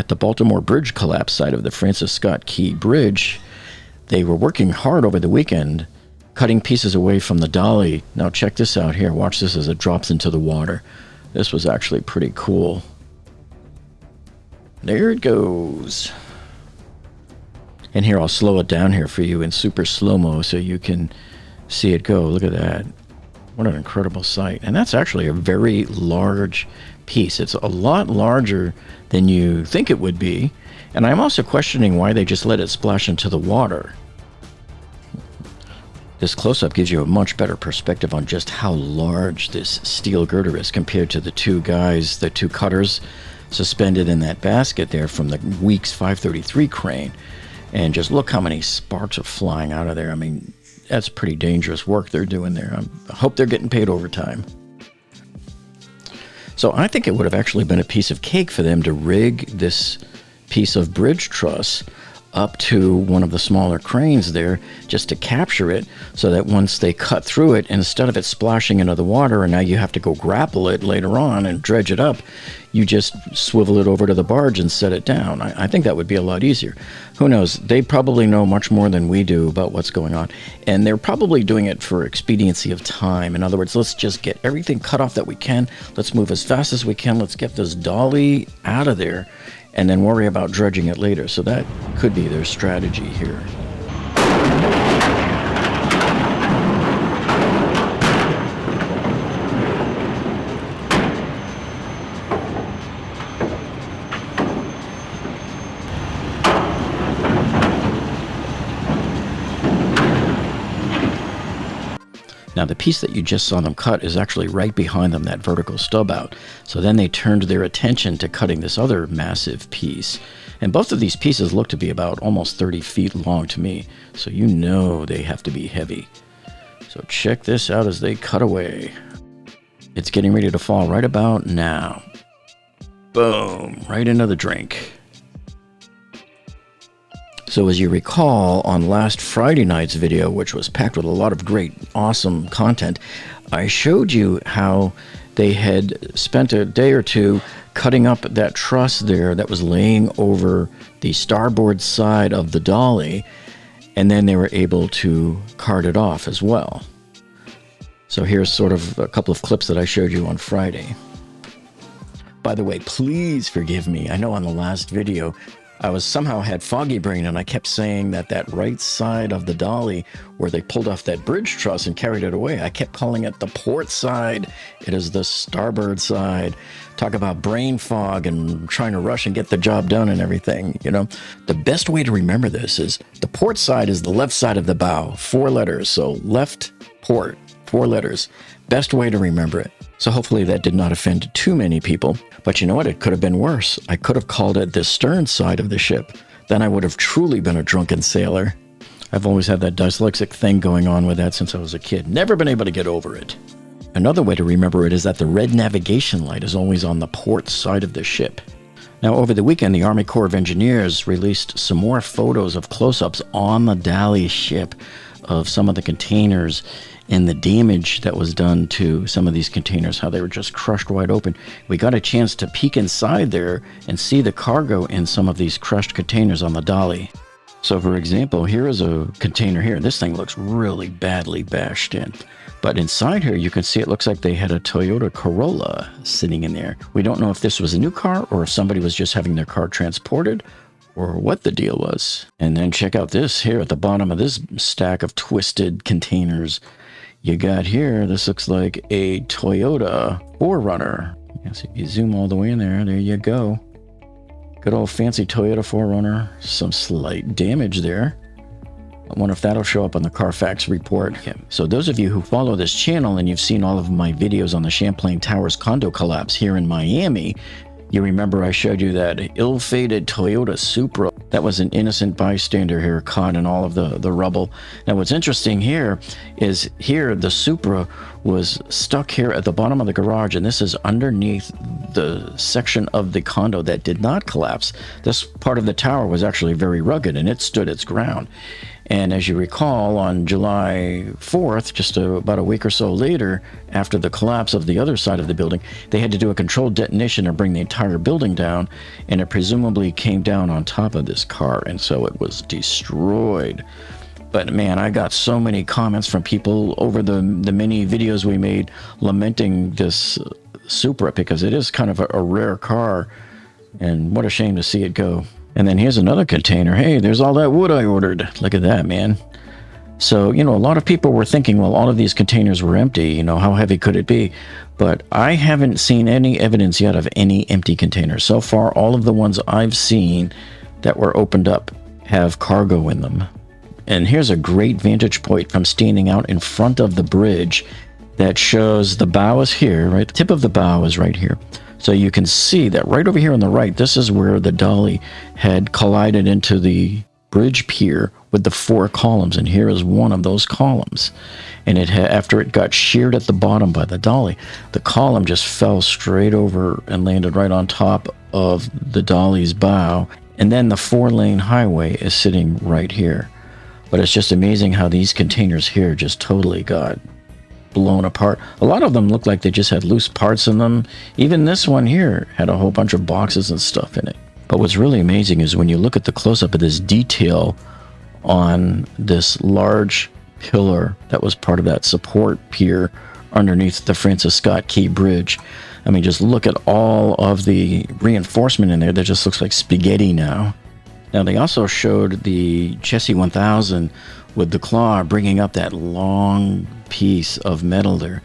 At the Baltimore bridge collapse site of the Francis Scott Key Bridge, they were working hard over the weekend, cutting pieces away from the Dali. Now check this out here. Watch this as it drops into the water. This was actually pretty cool. There it goes. And here, I'll slow it down here for you in super slow-mo so you can see it go. Look at that. What an incredible sight. And that's actually a very large piece. It's a lot larger than you think it would be. And I'm also questioning why they just let it splash into the water. This close-up gives you a much better perspective on just how large this steel girder is compared to the two guys, the two cutters suspended in that basket there from the Weeks 533 crane. And just look how many sparks are flying out of there. I mean, that's pretty dangerous work they're doing there. I hope they're getting paid overtime. So I think it would have actually been a piece of cake for them to rig this piece of bridge truss up to one of the smaller cranes there just to capture it, so that once they cut through it, instead of it splashing into the water and now you have to go grapple it later on and dredge it up, you just swivel it over to the barge and set it down. I think that would be a lot easier. Who knows? They probably know much more than we do about what's going on, and they're probably doing it for expediency of time. In other words, let's just get everything cut off that we can. Let's move as fast as we can. Let's get this Dali out of there and then worry about dredging it later. So that could be their strategy here. Now, the piece that you just saw them cut is actually right behind them, that vertical stub out. So then they turned their attention to cutting this other massive piece. And both of these pieces look to be about almost 30 feet long to me. So you know they have to be heavy. So check this out as they cut away. It's getting ready to fall right about now. Boom, right into the drink. So as you recall, on last Friday night's video, which was packed with a lot of great, awesome content, I showed you how they had spent a day or two cutting up that truss there that was laying over the starboard side of the Dali, and then they were able to cart it off as well. So here's sort of a couple of clips that I showed you on Friday. By the way, please forgive me. I know on the last video, I somehow had foggy brain, and I kept saying that right side of the Dali where they pulled off that bridge truss and carried it away, I kept calling it the port side. It is the starboard side. Talk about brain fog and trying to rush and get the job done and everything, you know. The best way to remember this is the port side is the left side of the bow, 4 letters. So left port, 4 letters. Best way to remember it. So hopefully that did not offend too many people. But you know what? It could have been worse. I could have called it the stern side of the ship. Then I would have truly been a drunken sailor. I've always had that dyslexic thing going on with that since I was a kid. Never been able to get over it. Another way to remember it is that the red navigation light is always on the port side of the ship. Now, over the weekend, the Army Corps of Engineers released some more photos of close-ups on the Dali ship of some of the containers and the damage that was done to some of these containers, how they were just crushed wide open. We got a chance to peek inside there and see the cargo in some of these crushed containers on the Dali. So for example, here is a container here. This thing looks really badly bashed in. But inside here, you can see it looks like they had a Toyota Corolla sitting in there. We don't know if this was a new car or if somebody was just having their car transported or what the deal was. And then check out this here at the bottom of this stack of twisted containers. You got here, this looks like a Toyota 4Runner. Yes, if you zoom all the way in there, there you go. Good old fancy Toyota 4Runner. Some slight damage there. I wonder if that'll show up on the Carfax report. Yeah. So those of you who follow this channel and you've seen all of my videos on the Champlain Towers condo collapse here in Miami, you remember I showed you that ill-fated Toyota Supra. That was an innocent bystander here caught in all of the rubble. Now what's interesting here is here the Supra was stuck here at the bottom of the garage, and this is underneath the section of the condo that did not collapse. This part of the tower was actually very rugged and it stood its ground. And as you recall, on July 4th, just about a week or so later, after the collapse of the other side of the building, they had to do a controlled detonation to bring the entire building down, and it presumably came down on top of this car, and so it was destroyed. But man, I got so many comments from people over the many videos we made lamenting this Supra, because it is kind of a rare car, and what a shame to see it go. And then here's another container. Hey, there's all that wood I ordered. Look at that, man. So, you know, a lot of people were thinking, well, all of these containers were empty. You know, how heavy could it be? But I haven't seen any evidence yet of any empty containers. So far, all of the ones I've seen that were opened up have cargo in them. And here's a great vantage point from standing out in front of the bridge that shows the bow is here, right? The tip of the bow is right here. So you can see that right over here on the right, this is where the Dali had collided into the bridge pier with the 4 columns. And here is one of those columns. And it after it got sheared at the bottom by the Dali, the column just fell straight over and landed right on top of the Dali's bow. And then the 4-lane highway is sitting right here. But it's just amazing how these containers here just totally got blown apart. A lot of them look like they just had loose parts in them. Even this one here had a whole bunch of boxes and stuff in it. But what's really amazing is when you look at the close-up of this detail on this large pillar that was part of that support pier underneath the Francis Scott Key Bridge. I mean, just look at all of the reinforcement in there. That just looks like spaghetti now. Now, they also showed the Chessie 1000 with the claw bringing up that long piece of metal there.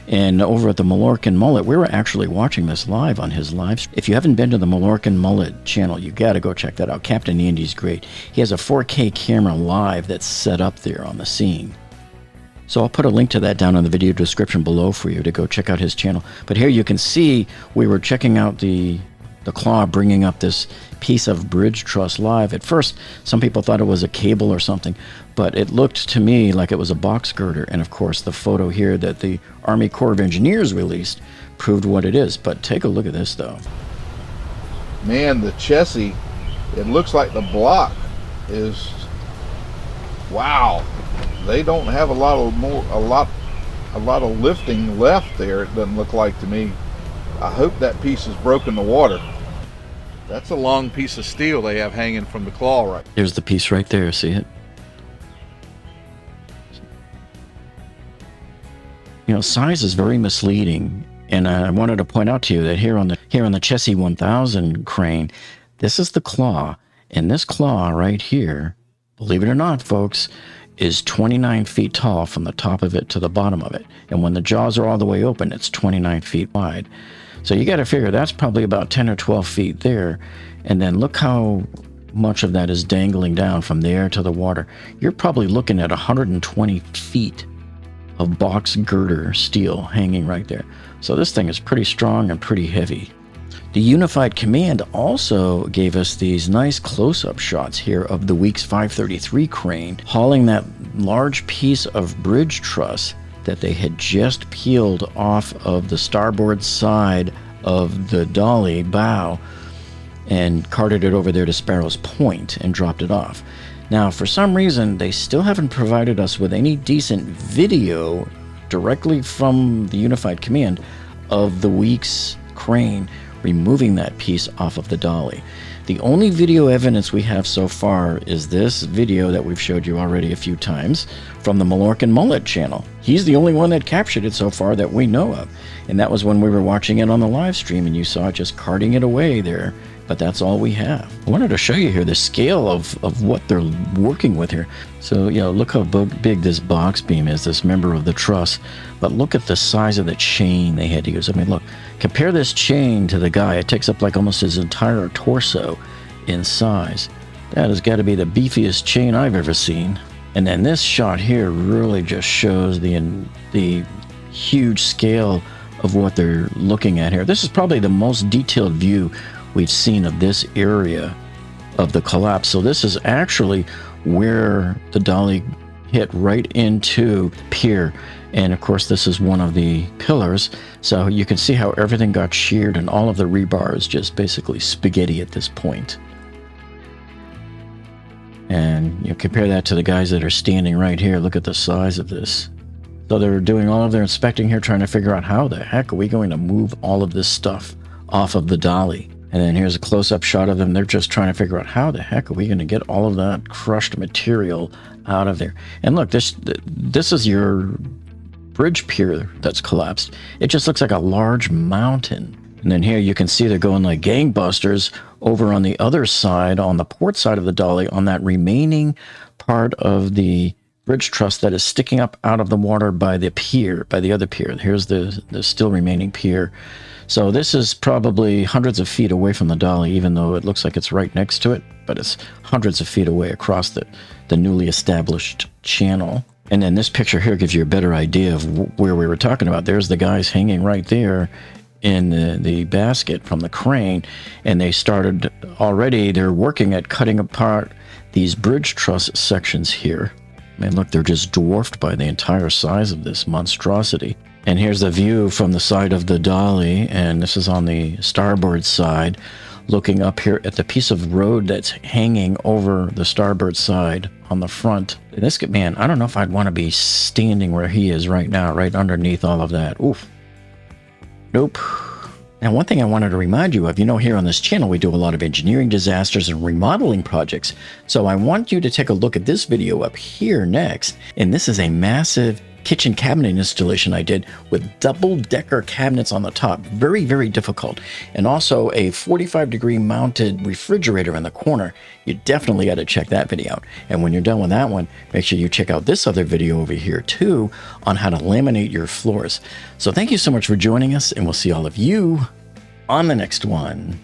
And over at the Mallorcan Mullet, we were actually watching this live on his live stream. If you haven't been to the Mallorcan Mullet channel, you got to go check that out. Captain Andy's great. He has a 4K camera live that's set up there on the scene. So I'll put a link to that down in the video description below for you to go check out his channel. But here you can see we were checking out the claw bringing up this piece of bridge truss live. At first, some people thought it was a cable or something, but it looked to me like it was a box girder. And of course, the photo here that the Army Corps of Engineers released proved what it is. But take a look at this, though. Man, the Chessie, it looks like the block is, wow. They don't have a lot of lifting left there. It doesn't look like to me. I hope that piece is broken the water. That's a long piece of steel they have hanging from the claw right. There's the piece right there. See it? You know, size is very misleading, and I wanted to point out to you that here on the Chessie 1000 crane, this is the claw, and this claw right here, believe it or not, folks, is 29 feet tall from the top of it to the bottom of it. And when the jaws are all the way open, it's 29 feet wide. So you got to figure that's probably about 10 or 12 feet there. And then look how much of that is dangling down from there to the water. You're probably looking at 120 feet of box girder steel hanging right there. So this thing is pretty strong and pretty heavy. The Unified Command also gave us these nice close-up shots here of the Weeks 533 crane hauling that large piece of bridge truss that they had just peeled off of the starboard side of the Dali bow and carted it over there to Sparrows Point and dropped it off. Now, for some reason, they still haven't provided us with any decent video directly from the Unified Command of the Weeks crane removing that piece off of the Dali. The only video evidence we have so far is this video that we've showed you already a few times from the Mallorcan Mullet channel. He's the only one that captured it so far that we know of. And that was when we were watching it on the live stream and you saw it just carting it away there. But that's all we have. I wanted to show you here the scale of what they're working with here. So, you know, look how big this box beam is, this member of the truss. But look at the size of the chain they had to use. I mean, look, compare this chain to the guy. It takes up like almost his entire torso in size. That has got to be the beefiest chain I've ever seen. And then this shot here really just shows the huge scale of what they're looking at here. This is probably the most detailed view we've seen of this area of the collapse. So this is actually where the Dali hit right into pier. And of course, this is one of the pillars. So you can see how everything got sheared and all of the rebar is just basically spaghetti at this point. And you compare that to the guys that are standing right here. Look at the size of this. So they're doing all of their inspecting here, trying to figure out how the heck are we going to move all of this stuff off of the Dali. And then here's a close-up shot of them. They're just trying to figure out how the heck are we going to get all of that crushed material out of there. And look, this is your bridge pier that's collapsed. It just looks like a large mountain. And then here you can see they're going like gangbusters over on the other side, on the port side of the Dali, on that remaining part of the bridge truss that is sticking up out of the water by the pier, by the other pier. Here's the still remaining pier. So this is probably hundreds of feet away from the Dali, even though it looks like it's right next to it, but it's hundreds of feet away across the newly established channel. And then this picture here gives you a better idea of where we were talking about. There's the guys hanging right there in the basket from the crane, and they started already, they're working at cutting apart these bridge truss sections here. Man, look, they're just dwarfed by the entire size of this monstrosity. And here's the view from the side of the Dali, and this is on the starboard side, looking up here at the piece of road that's hanging over the starboard side on the front. This man, I don't know if I'd want to be standing where he is right now, right underneath all of that. Oof. Nope. Now, one thing I wanted to remind you of, here on this channel, we do a lot of engineering disasters and remodeling projects. So I want you to take a look at this video up here next. And this is a massive kitchen cabinet installation I did with double-decker cabinets on the top. Very, very difficult. And also a 45-degree mounted refrigerator in the corner. You definitely got to check that video out. And when you're done with that one, make sure you check out this other video over here too on how to laminate your floors. So thank you so much for joining us, and we'll see all of you on the next one.